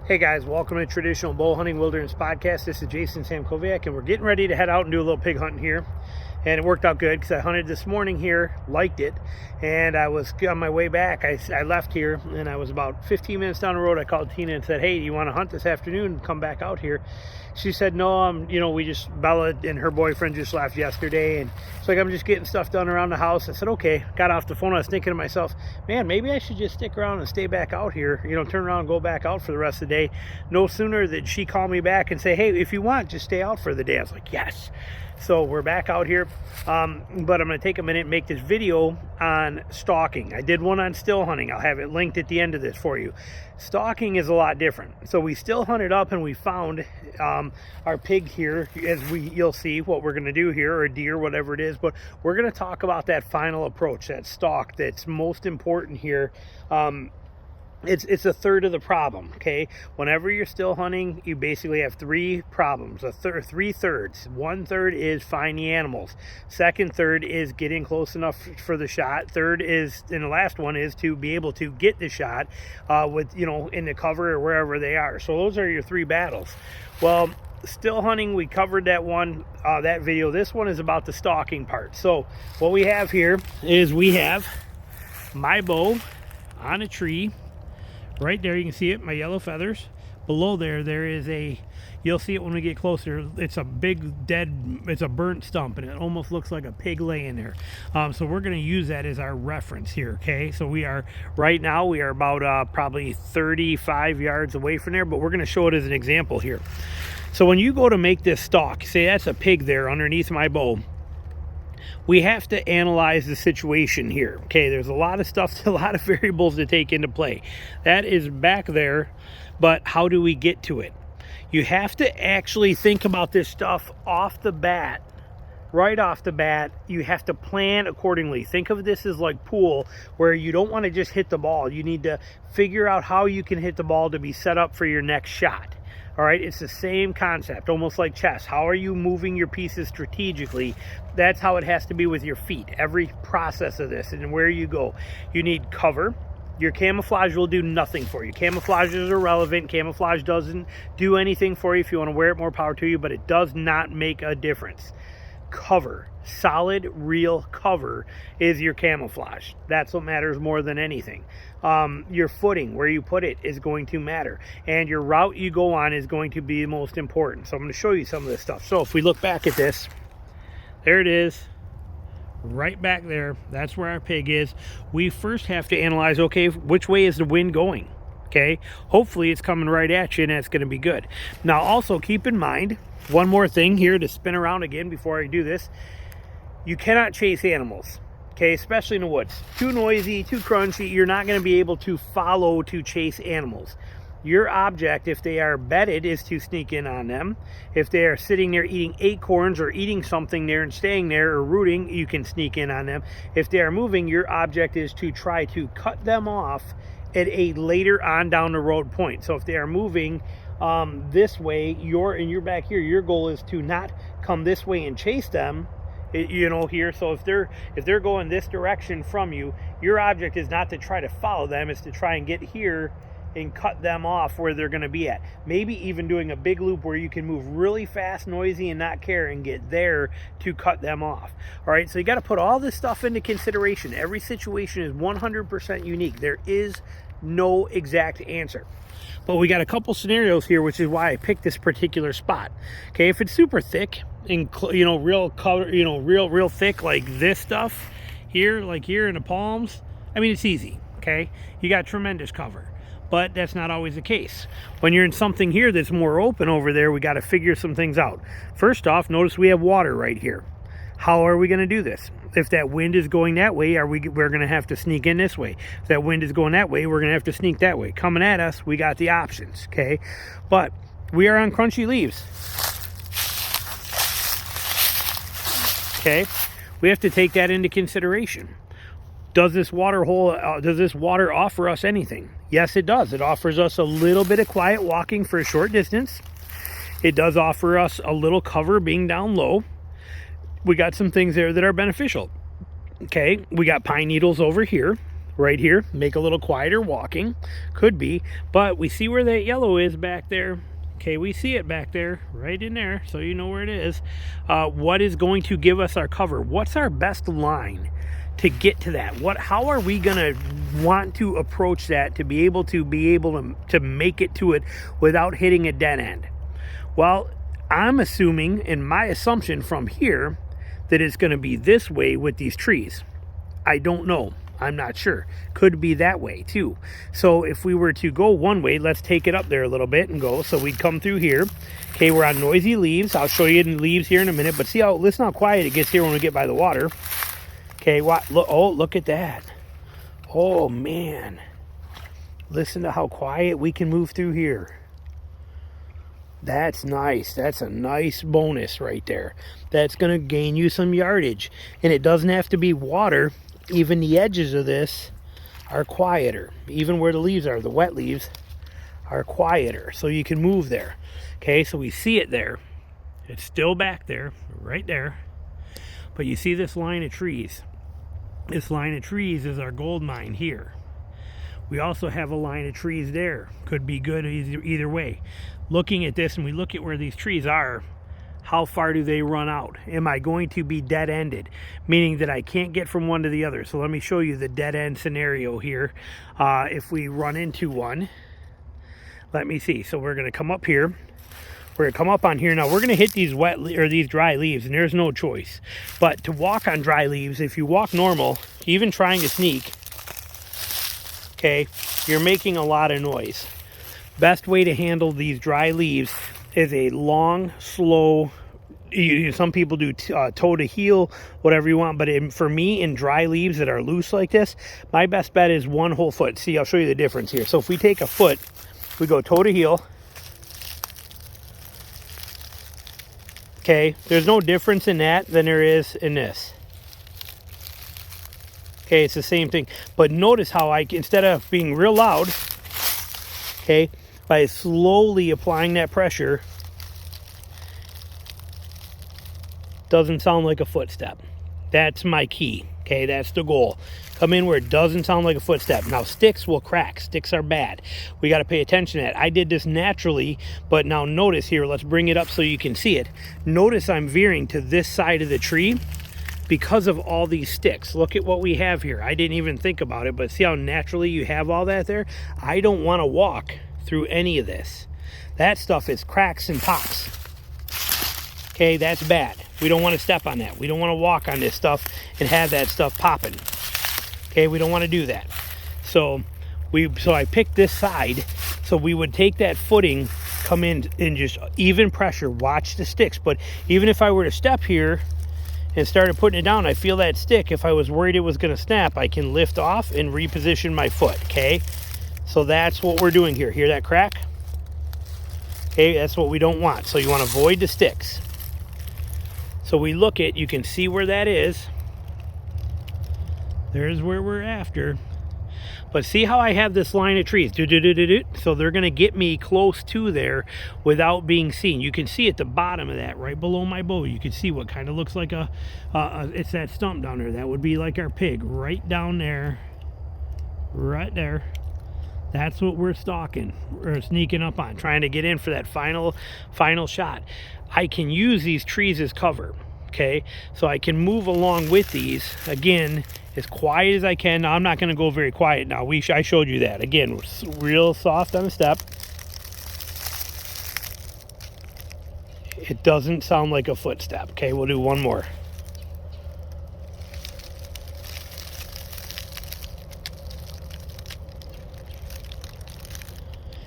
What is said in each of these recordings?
Hey guys, welcome to Traditional Bow Hunting Wilderness Podcast. This is Jason Samkoviak, and we're getting ready to head out and do a little pig hunting here. And it worked out good because I hunted this morning here, liked it, and I was on my way back. I left here, and I was about 15 minutes down the road. I called Tina and said, hey, do you want to hunt this afternoon and come back out here? She said, no, Bella and her boyfriend just left yesterday, and it's like, I'm just getting stuff done around the house. I said, okay. Got off the phone. I was thinking to myself, man, maybe I should just stick around and stay back out here, turn around and go back out for the rest of the day. No sooner did she call me back and say, hey, if you want, just stay out for the day. I was like, yes. So we're back out here, but I'm going to take a minute and make this video on stalking. I did one on still hunting. I'll have it linked at the end of this for you. Stalking is a lot different. So we still hunted up and we found our pig here, as you'll see what we're going to do here, or a deer, whatever it is. But we're going to talk about that final approach, that stalk that's most important here. It's a third of the problem, okay? Whenever you're still hunting, you basically have three problems, three thirds. One third is find the animals. Second third is getting close enough for the shot. Third is, and the last one is to be able to get the shot in the cover or wherever they are. So those are your three battles. Well, still hunting, we covered that one, that video. This one is about the stalking part. So what we have here is we have my bow on a tree. Right there, you can see it, my yellow feathers. Below there is you'll see it when we get closer, it's a big it's a burnt stump, and it almost looks like a pig laying there. So we're gonna use that as our reference here, okay? So right now we are about probably 35 yards away from there, but we're gonna show it as an example here. So when you go to make this stalk, say that's a pig there underneath my bow, we have to analyze the situation here. Okay, there's a lot of stuff, a lot of variables to take into play. That is back there, but how do we get to it? You have to actually think about this stuff off the bat. Right off the bat, you have to plan accordingly. Think of this as like pool, where you don't want to just hit the ball. You need to figure out how you can hit the ball to be set up for your next shot. All right, it's the same concept, almost like chess. How are you moving your pieces strategically? That's how it has to be with your feet. Every process of this and where you go. You need cover. Your camouflage will do nothing for you. Camouflage is irrelevant. Camouflage doesn't do anything for you. If you want to wear it, more power to you, but it does not make a difference. Cover, solid, real cover is your camouflage. That's what matters more than anything. Your footing, where you put it, is going to matter, and your route you go on is going to be most important. So I'm going to show you some of this stuff. So if we look back at this, there it is, right back there. That's where our pig is. We first have to analyze, okay, which way is the wind going? Okay, hopefully it's coming right at you, and that's going to be good. Now also keep in mind one more thing here to spin around again before I do this. You cannot chase animals, okay, especially in the woods. Too noisy, too crunchy. You're not going to be able to follow to chase animals. Your object, if they are bedded, is to sneak in on them. If they are sitting there eating acorns or eating something there and staying there or rooting, you can sneak in on them. If they are moving, your object is to try to cut them off at a later on down the road point. So if they are moving this way, you're back here, your goal is to not come this way and chase them, here. So if they're going this direction from you, your object is not to try to follow them, it's to try and get here and cut them off where they're going to be at. Maybe even doing a big loop where you can move really fast, noisy, and not care, and get there to cut them off. All right, so you got to put all this stuff into consideration. Every situation is 100% unique. There is no exact answer. But we got a couple scenarios here, which is why I picked this particular spot. Okay, if it's super thick and real color, real thick, like this stuff here, like here in the palms, I mean, it's easy. Okay, you got tremendous cover. But that's not always the case. When you're in something here that's more open over there, we got to figure some things out. First off, notice we have water right here. How are we going to do this? If that wind is going that way, we're going to have to sneak in this way. If that wind is going that way, we're going to have to sneak that way. Coming at us, we got the options, okay? But we are on crunchy leaves. Okay? We have to take that into consideration. Does this water offer us anything? Yes, it does. It offers us a little bit of quiet walking for a short distance. It does offer us a little cover being down low. We got some things there that are beneficial. Okay, we got pine needles over here. right here, make a little quieter walking, could be, but we see where that yellow is back there. Okay, we see it back there, right in there, so you know where it is. What is going to give us our cover? What's our best line to get to that? How are we gonna want to approach that to be able to make it to it without hitting a dead end? Well, I'm assuming, in my assumption from here, that it's gonna be this way with these trees. I don't know. I'm not sure. Could be that way too. So if we were to go one way, let's take it up there a little bit and go. So we'd come through here. Okay, we're on noisy leaves. I'll show you the leaves here in a minute, but listen how quiet it gets here when we get by the water. Okay, look at that. Oh man. Listen to how quiet we can move through here. That's nice. That's a nice bonus right there. That's going to gain you some yardage. And it doesn't have to be water. Even the edges of this are quieter. Even where the leaves are, the wet leaves are quieter. So you can move there. Okay, so we see it there. It's still back there, right there. But you see this line of trees. This line of trees is our gold mine here. We also have a line of trees there. Could be good either way. Looking at this, and we look at where these trees are, how far do they run out? Am I going to be dead-ended? Meaning that I can't get from one to the other. So let me show you the dead-end scenario here. If we run into one, let me see. So we're going to come up here. We're going to come up on here. Now we're going to hit these these dry leaves, and there's no choice. But to walk on dry leaves, if you walk normal, even trying to sneak, okay, you're making a lot of noise. Best way to handle these dry leaves is a long, slow, some people do toe to heel, whatever you want, but for me, in dry leaves that are loose like this, my best bet is one whole foot. See, I'll show you the difference here. So if we take a foot, we go toe to heel. Okay, there's no difference in that than there is in this. Okay, it's the same thing. But notice how instead of being real loud, okay, by slowly applying that pressure, doesn't sound like a footstep. That's my key. Okay, that's the goal. Come in where it doesn't sound like a footstep. Now, sticks will crack. Sticks are bad. We got to pay attention to that. I did this naturally, but now notice here, let's bring it up so you can see it. Notice I'm veering to this side of the tree because of all these sticks. Look at what we have here. I didn't even think about it, but see how naturally you have all that there? I don't want to walk through any of this. That stuff is cracks and pops. Okay, that's bad. We don't want to step on that. We don't want to walk on this stuff and have that stuff popping. Okay, we don't want to do that. So I picked this side, so we would take that footing, come in and just even pressure, watch the sticks. But even if I were to step here and started putting it down, I feel that stick. If I was worried it was going to snap, I can lift off and reposition my foot, okay? So that's what we're doing here. Hear that crack? Okay, that's what we don't want. So you want to avoid the sticks. So we look at, you can see where that is. There's where we're after. But see how I have this line of trees? So they're going to get me close to there without being seen. You can see at the bottom of that, right below my bow, you can see what kind of looks like it's that stump down there. That would be like our pig right down there. Right there. That's what we're stalking or sneaking up on, trying to get in for that final shot. I can use these trees as cover, okay? So I can move along with these, again, as quiet as I can. Now, I'm not going to go very quiet now. I showed you that. Again, real soft on the step. It doesn't sound like a footstep. Okay, we'll do one more.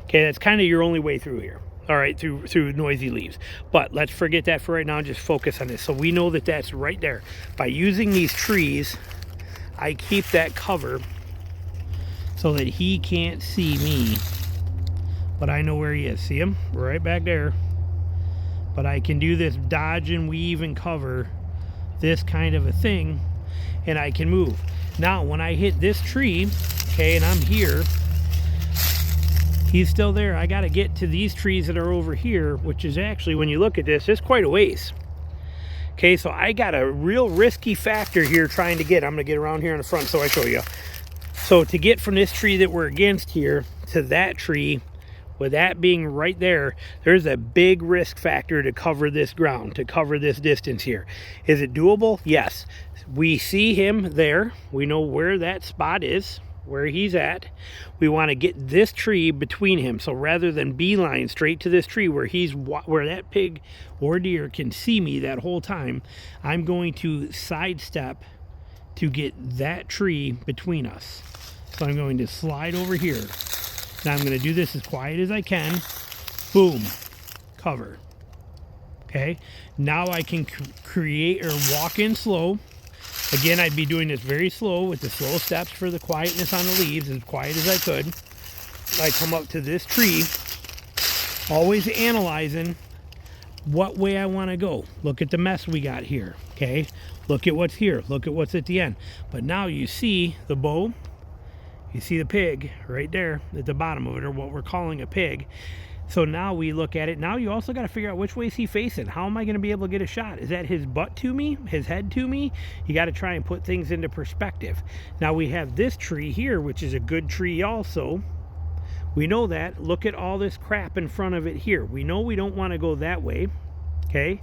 Okay, that's kind of your only way through here. All right, through noisy leaves. But let's forget that for right now and just focus on this. So we know that that's right there. By using these trees, I keep that cover so that he can't see me. But I know where he is. See him? Right back there. But I can do this dodge and weave and cover, this kind of a thing, and I can move. Now, when I hit this tree, okay, and I'm here, he's still there. I got to get to these trees that are over here, which is actually, when you look at this, it's quite a ways. Okay, so I got a real risky factor here trying to get. I'm going to get around here in the front so I show you. So to get from this tree that we're against here to that tree, with that being right there, there's a big risk factor to cover this ground, to cover this distance here. Is it doable? Yes. We see him there. We know where that spot is, where he's at. We want to get this tree between him. So rather than beeline straight to this tree where that pig or deer can see me that whole time, I'm going to sidestep to get that tree between us. So I'm going to slide over here. Now I'm going to do this as quiet as I can. Boom. Cover. Okay. Now I can create or walk in slow. Again, I'd be doing this very slow with the slow steps for the quietness on the leaves, as quiet as I could. I come up to this tree, always analyzing what way I want to go. Look at the mess we got here. Okay. Look at what's here. Look at what's at the end. But now you see the bow. You see the pig right there at the bottom of it, or what we're calling a pig. So now we look at it. Now you also got to figure out which way is he facing. How am I going to be able to get a shot? Is that his butt to me? His head to me? You got to try and put things into perspective. Now we have this tree here, which is a good tree also. We know that. Look at all this crap in front of it here. We know we don't want to go that way. Okay.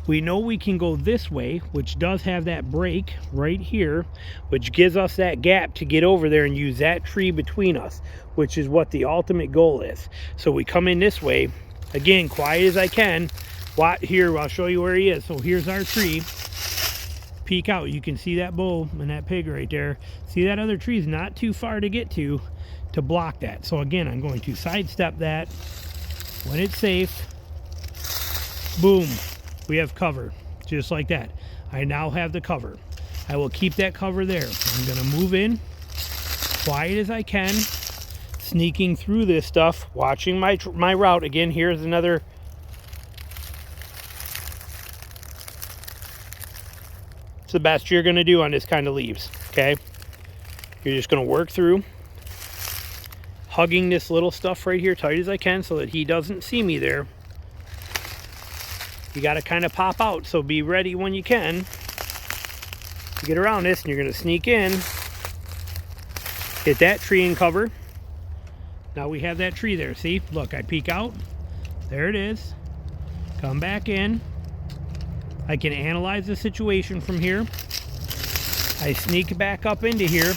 We know we can go this way, which does have that break right here, which gives us that gap to get over there and use that tree between us, which is what the ultimate goal is. So we come in this way, again, quiet as I can. Here, I'll show you where he is. So here's our tree. Peek out, you can see that bull and that pig right there. See that other tree is not too far to get to block that. So again, I'm going to sidestep that. When it's safe, boom. We have cover, just like that. I now have the cover. I will keep that cover there. I'm going to move in, quiet as I can, sneaking through this stuff, watching my route. Again, here's another. It's the best you're going to do on this kind of leaves, okay? You're just going to work through, hugging this little stuff right here tight as I can so that he doesn't see me there. You got to kind of pop out, so be ready when you can to get around this, and you're going to sneak in, get that tree in cover. Now we have that tree there. See, look, I peek out, there it is, come back in. I can analyze the situation from here. I sneak back up into here.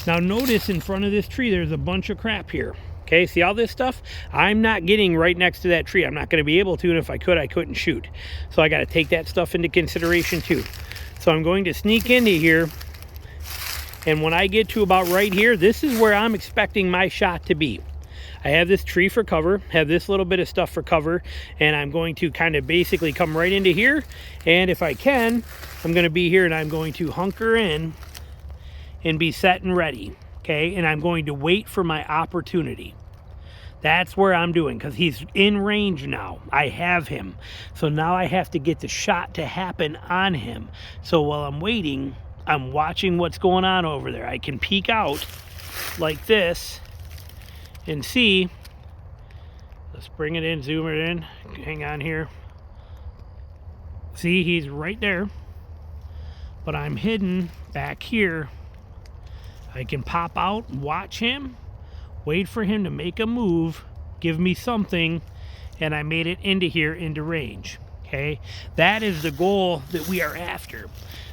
Now notice in front of this tree there's a bunch of crap here. Okay, see all this stuff? I'm not getting right next to that tree. I'm not going to be able to, and if I could, I couldn't shoot. So I got to take that stuff into consideration too. So I'm going to sneak into here, and when I get to about right here, this is where I'm expecting my shot to be. I have this tree for cover, have this little bit of stuff for cover, and I'm going to kind of basically come right into here, and if I can, I'm going to be here, and I'm going to hunker in and be set and ready. Okay, and I'm going to wait for my opportunity. That's where I'm doing, because he's in range now. I have him. So now I have to get the shot to happen on him. So while I'm waiting, I'm watching what's going on over there. I can peek out like this and see. Let's bring it in, zoom it in. Hang on here. See, he's right there. But I'm hidden back here. I can pop out, watch him, wait for him to make a move, give me something, and I made it into here, into range. Okay, that is the goal that we are after.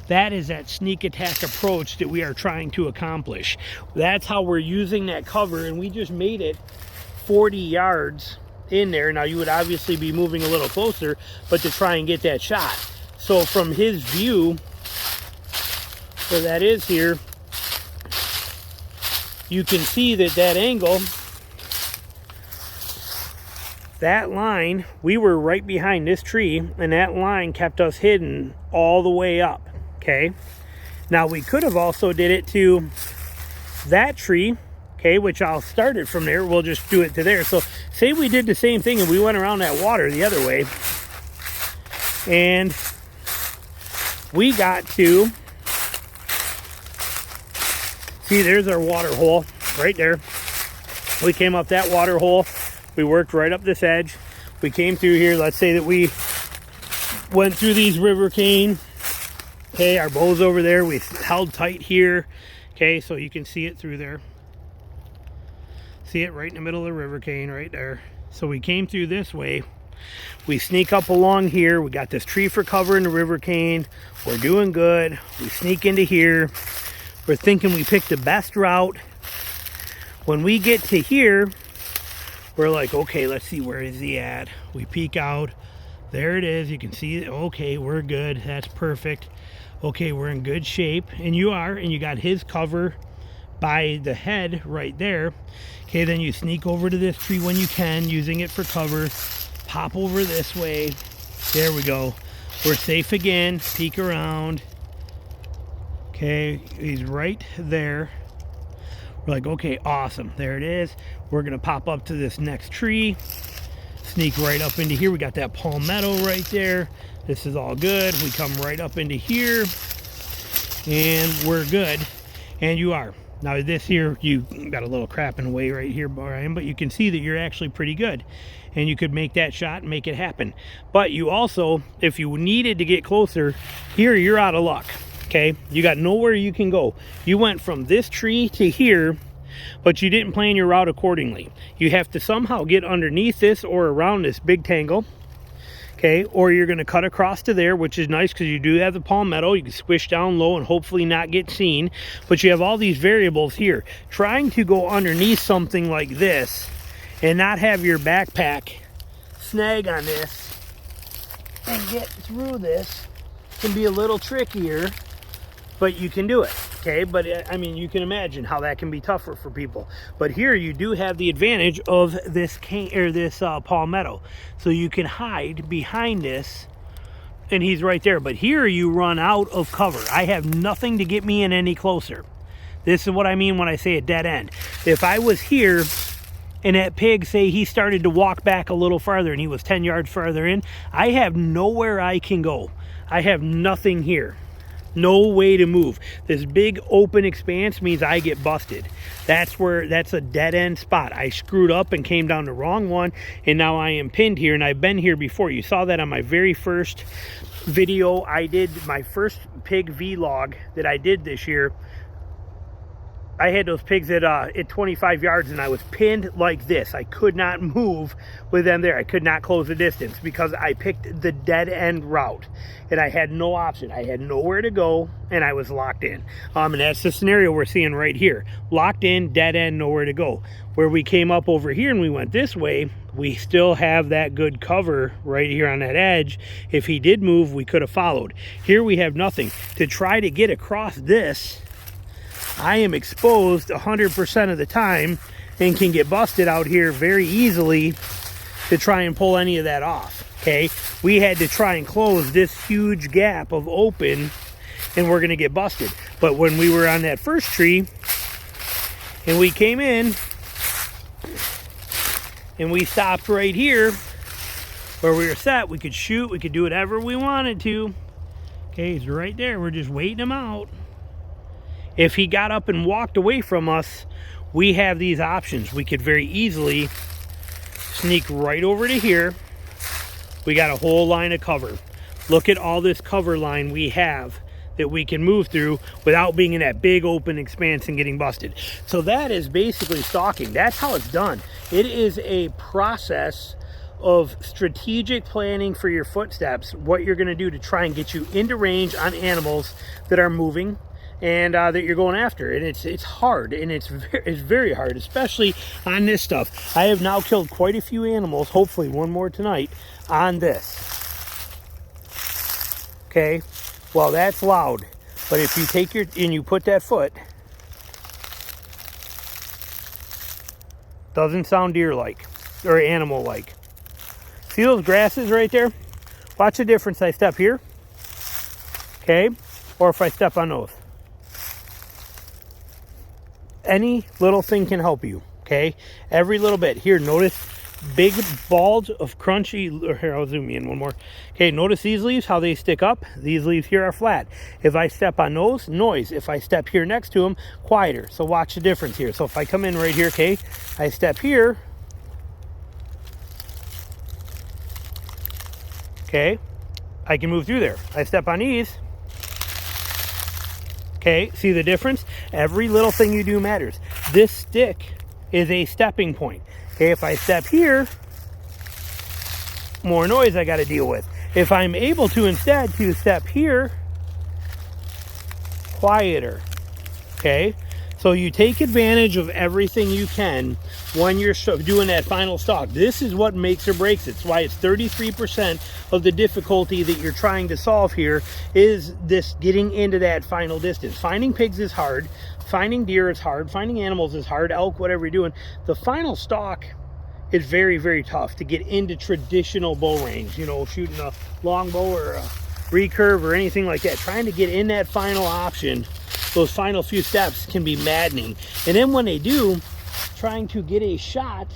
That is that sneak attack approach that we are trying to accomplish. That's how we're using that cover, and we just made it 40 yards in there. Now you would obviously be moving a little closer, but to try and get that shot. So from his view, where that is here, you can see that angle, that line, we were right behind this tree, and that line kept us hidden all the way up. Okay, now we could have also did it to that tree, okay, which I'll start it from there. We'll just do it to there. So say we did the same thing and we went around that water the other way, and we got to, see, there's our water hole right there. We came up that water hole. We worked right up this edge. We came through here. Let's say that we went through these river cane. Okay, our bow's over there. We held tight here. Okay, so you can see it through there. See it right in the middle of the river cane right there. So we came through this way. We sneak up along here. We got this tree for cover in the river cane. We're doing good. We sneak into here. We're thinking we picked the best route. When we get to here, we're like, okay, let's see, where is he at? We peek out. There it is. You can see it. Okay, we're good. That's perfect. Okay, we're in good shape. And you are. And you got his cover by the head right there. Okay, then you sneak over to this tree when you can, using it for cover. Pop over this way. There we go. We're safe again. Peek around. Okay, he's right there. We're like, okay, awesome. There it is. We're gonna pop up to this next tree. Sneak right up into here. We got that palmetto right there. This is all good. We come right up into here and we're good. And you are. Now this here, you got a little crap in the way right here, Brian, but you can see that you're actually pretty good. And you could make that shot and make it happen. But you also, if you needed to get closer, here you're out of luck, okay? You got nowhere you can go. You went from this tree to here, but you didn't plan your route accordingly. You have to somehow get underneath this or around this big tangle, okay? Or you're gonna cut across to there, which is nice because you do have the palmetto. You can squish down low and hopefully not get seen, but you have all these variables here. Trying to go underneath something like this and not have your backpack snag on this and get through this can be a little trickier, but you can do it, okay? But I mean, you can imagine how that can be tougher for people. But here you do have the advantage of this cane or this palmetto, so you can hide behind this and he's right there. But here you run out of cover. I have nothing to get me in any closer. This is what I mean when I say a dead end. If I was here and that pig, say he started to walk back a little farther and he was 10 yards farther in, I have nowhere I can go. I have nothing here. No way to move. This big open expanse means I get busted. That's a dead end spot. I screwed up and came down the wrong one, and now I am pinned here, and I've been here before. You saw that on my very first video. I did my first pig vlog that I did this year. I had those pigs at 25 yards and I was pinned like this. I could not move with them there. I could not close the distance because I picked the dead end route and I had no option. I had nowhere to go and I was locked in. And that's the scenario we're seeing right here. Locked in, dead end, nowhere to go. Where we came up over here and we went this way, we still have that good cover right here on that edge. If he did move, we could have followed. Here we have nothing. To try to get across this, I am exposed 100% of the time and can get busted out here very easily to try and pull any of that off, okay? We had to try and close this huge gap of open and we're gonna get busted. But when we were on that first tree and we came in and we stopped right here where we were set, we could shoot, we could do whatever we wanted to. Okay, he's right there, we're just waiting him out. If he got up and walked away from us, we have these options. We could very easily sneak right over to here. We got a whole line of cover. Look at all this cover line we have that we can move through without being in that big open expanse and getting busted. So that is basically stalking. That's how it's done. It is a process of strategic planning for your footsteps, what you're gonna do to try and get you into range on animals that are moving and that you're going after. And it's hard, and it's very hard, especially on this stuff. I have now killed quite a few animals, hopefully one more tonight, on this. Okay, well, that's loud, but if you take and you put that foot, doesn't sound deer-like or animal-like. See those grasses right there? Watch the difference. I step here, okay, or if I step on those. Any little thing can help you, okay? Every little bit. Here, notice big balls of crunchy, here, I'll zoom in one more. Okay, notice these leaves, how they stick up. These leaves here are flat. If I step on those, noise. If I step here next to them, quieter. So watch the difference here. So if I come in right here, okay, I step here, okay, I can move through there. I step on these. Okay, see the difference? Every little thing you do matters. This stick is a stepping point. Okay, if I step here, more noise I got to deal with. If I'm able to instead to step here, quieter. Okay, so you take advantage of everything you can when you're doing that final stalk. This is what makes or breaks it. It's why it's 33% of the difficulty that you're trying to solve here is this getting into that final distance. Finding pigs is hard. Finding deer is hard. Finding animals is hard. Elk, whatever you're doing. The final stalk is very, very tough to get into traditional bow range. You know, shooting a long bow or a recurve or anything like that. Trying to get in that final option, those final few steps can be maddening. And then when they do, trying to get a shot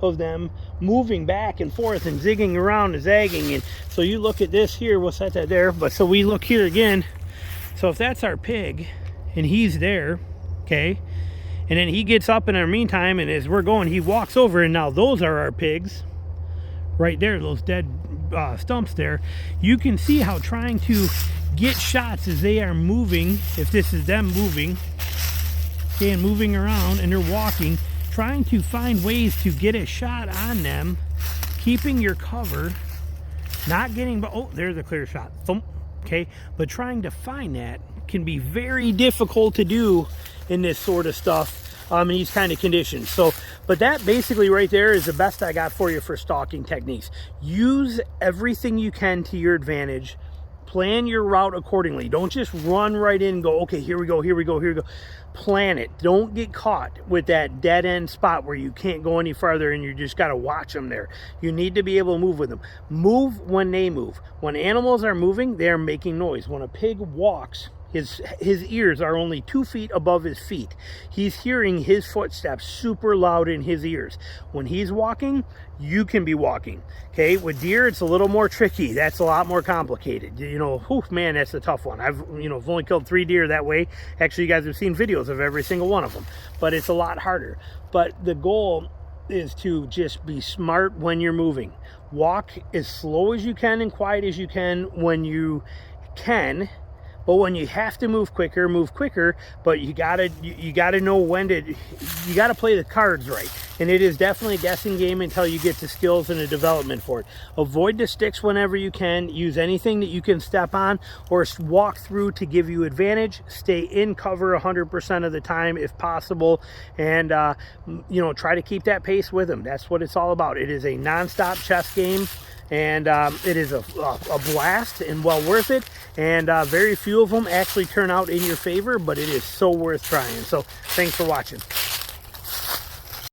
of them moving back and forth and zigging around and zagging. And so you look at this here, we'll set that there. But so we look here again. So if that's our pig and he's there, okay, and then he gets up in our meantime, and as we're going, he walks over, and now those are our pigs right there, those dead stumps there. You can see how trying to get shots as they are moving, if this is them moving, okay, and moving around and they're walking, trying to find ways to get a shot on them, keeping your cover, not getting, oh, there's a clear shot, thump, okay, but trying to find that can be very difficult to do in this sort of stuff. In these kind of conditions. So, but that basically right there is the best I got for you for stalking techniques. Use everything you can to your advantage. Plan your route accordingly. Don't just run right in and go, okay, here we go, here we go, here we go. Plan it. Don't get caught with that dead end spot where you can't go any farther and you just got to watch them there. You need to be able to move with them. Move when they move. When animals are moving, they are making noise. When a pig walks, his ears are only 2 feet above his feet. He's hearing his footsteps super loud in his ears. When he's walking, you can be walking. Okay, with deer, it's a little more tricky. That's a lot more complicated. You know, whew, man, that's a tough one. I've only killed 3 deer that way. Actually, you guys have seen videos of every single one of them, but it's a lot harder. But the goal is to just be smart when you're moving. Walk as slow as you can and quiet as you can when you can. But when you have to move quicker, but you gotta know when to, you gotta play the cards right. And it is definitely a guessing game until you get the skills and the development for it. Avoid the sticks whenever you can. Use anything that you can step on or walk through to give you advantage. Stay in cover 100% of the time if possible. And, try to keep that pace with them. That's what it's all about. It is a non-stop chess game. And it is a blast and well worth it, and very few of them actually turn out in your favor, but it is so worth trying. So thanks for watching.